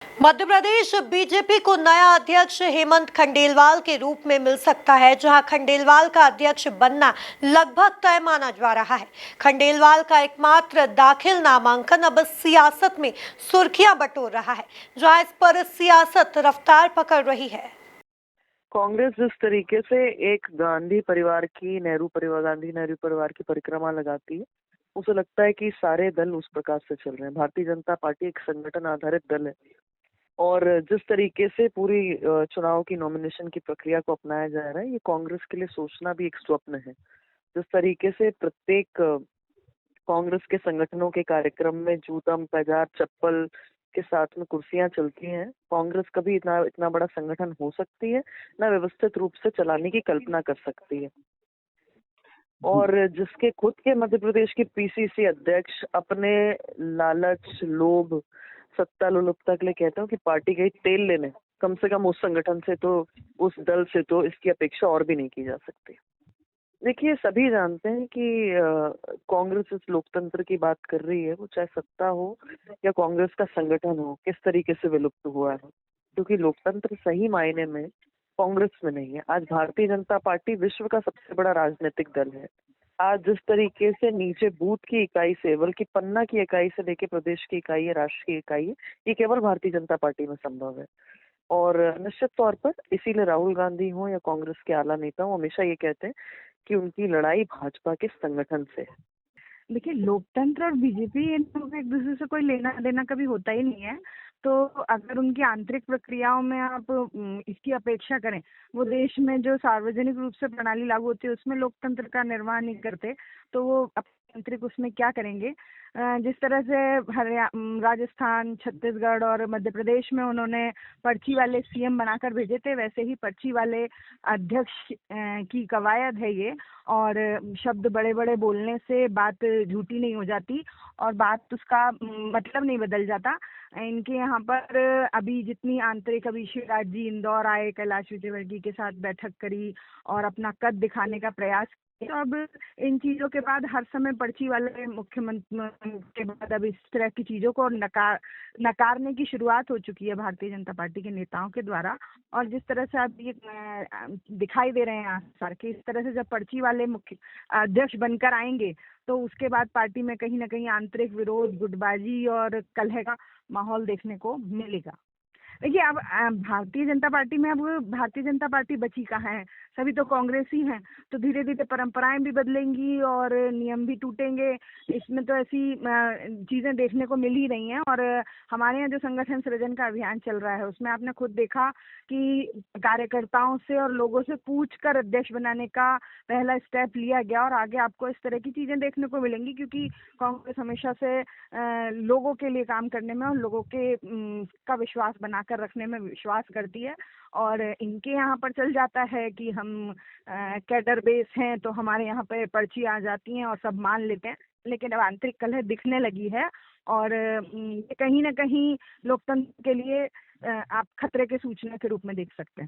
Madhya Pradesh BJP को नया अध्यक्ष हेमंत खंडेलवाल के रूप में मिल सकता है, जहां खंडेलवाल का अध्यक्ष बनना लगभग तय माना जा रहा है। खंडेलवाल का एकमात्र दाखिल नामांकन अब सियासत में सुर्खियां बटोर रहा है, जहां इस पर सियासत रफ्तार पकड़ रही है। कांग्रेस जिस तरीके से एक गांधी परिवार की गांधी नेहरू परिवार की परिक्रमा लगाती है, उसे लगता है कि सारे दल उस प्रकार से चल रहे हैं। भारतीय जनता पार्टी एक संगठन आधारित दल है और जिस तरीके से पूरी चुनाव की नॉमिनेशन की प्रक्रिया को अपनाया जा रहा है, ये कांग्रेस के लिए सोचना भी एक स्वप्न है। जिस तरीके से प्रत्येक कांग्रेस के संगठनों के कार्यक्रम में जूतम पैजार चप्पल के साथ में कुर्सियां चलती हैं, कांग्रेस कभी इतना इतना बड़ा संगठन हो सकती है ना व्यवस्थित रूप से चलाने की कल्पना कर सकती है। और जिसके खुद के मध्य प्रदेश के पीसीसी अध्यक्ष अपने लालच, लोभ, सत्ता लोलुपता के लिए कहते हो कि पार्टी गई तेल लेने, कम से कम उस संगठन से तो, उस दल से तो इसकी अपेक्षा और भी नहीं की जा सकती। देखिए, सभी जानते हैं कि कांग्रेस इस लोकतंत्र की बात कर रही है, वो चाहे सत्ता हो या कांग्रेस का संगठन हो, किस तरीके से विलुप्त हुआ है, क्योंकि लोकतंत्र सही मायने में कांग्रेस में नहीं है। आज भारतीय जनता पार्टी विश्व का सबसे बड़ा राजनीतिक दल है। आज जिस तरीके से नीचे बूथ की इकाई से, बल्कि पन्ना की इकाई से लेके प्रदेश की इकाई है, राष्ट्र की इकाई है, ये केवल भारतीय जनता पार्टी में संभव है। और निश्चित तौर पर इसीलिए राहुल गांधी हो या कांग्रेस के आला नेता हो, हमेशा ये कहते हैं कि उनकी लड़ाई भाजपा के संगठन से है। देखिए, लोकतंत्र और बीजेपी इन दोनों का एक दूसरे से कोई लेना देना कभी होता ही नहीं है। तो अगर उनकी आंतरिक प्रक्रियाओं में आप इसकी अपेक्षा करें, वो देश में जो सार्वजनिक रूप से प्रणाली लागू होती है उसमें लोकतंत्र का निर्वाह नहीं करते, तो वो आंतरिक उसमें क्या करेंगे। जिस तरह से राजस्थान, छत्तीसगढ़ और मध्य प्रदेश में उन्होंने पर्ची वाले सीएम बनाकर भेजे थे, वैसे ही पर्ची वाले अध्यक्ष की कवायद है ये। और शब्द बड़े बड़े बोलने से बात झूठी नहीं हो जाती और बात उसका मतलब नहीं बदल जाता। इनके यहाँ पर अभी जितनी आंतरिक, अभी शिवराज जी इंदौर आए, कैलाश विजयवर्गीय के साथ बैठक करी और अपना कद दिखाने का प्रयास किया। तो अब इन चीजों के बाद हर समय पर्ची वाले मुख्यमंत्री के बाद अब इस तरह की चीजों को नकारने की शुरुआत हो चुकी है भारतीय जनता पार्टी के नेताओं के द्वारा। और जिस तरह से अब ये दिखाई दे रहे हैं आसार के, इस तरह से जब पर्ची वाले मुख्य अध्यक्ष बनकर आएंगे तो उसके बाद पार्टी में कहीं ना कहीं आंतरिक विरोध, गुटबाजी और कलह का माहौल देखने को मिलेगा। देखिए, अब भारतीय जनता पार्टी में अब भारतीय जनता पार्टी बची कहाँ है, सभी तो कांग्रेस ही हैं। तो धीरे धीरे परंपराएं भी बदलेंगी और नियम भी टूटेंगे। इसमें तो ऐसी चीजें देखने को मिल ही रही हैं। और हमारे यहाँ जो संगठन सृजन का अभियान चल रहा है, उसमें आपने खुद देखा कि कार्यकर्ताओं से और लोगों से पूछ कर अध्यक्ष बनाने का पहला स्टेप लिया गया और आगे आपको इस तरह की चीजें देखने को मिलेंगी, क्योंकि कांग्रेस हमेशा से लोगों के लिए काम करने में और लोगों के का विश्वास बनाकर रखने में विश्वास करती है। और इनके यहाँ पर चल जाता है कि हम कैडर बेस हैं, तो हमारे यहाँ पे पर्ची आ जाती हैं और सब मान लेते हैं। लेकिन अब आंतरिक कलह दिखने लगी है और ये कहीं ना कहीं लोकतंत्र के लिए आप खतरे के सूचना के रूप में देख सकते हैं।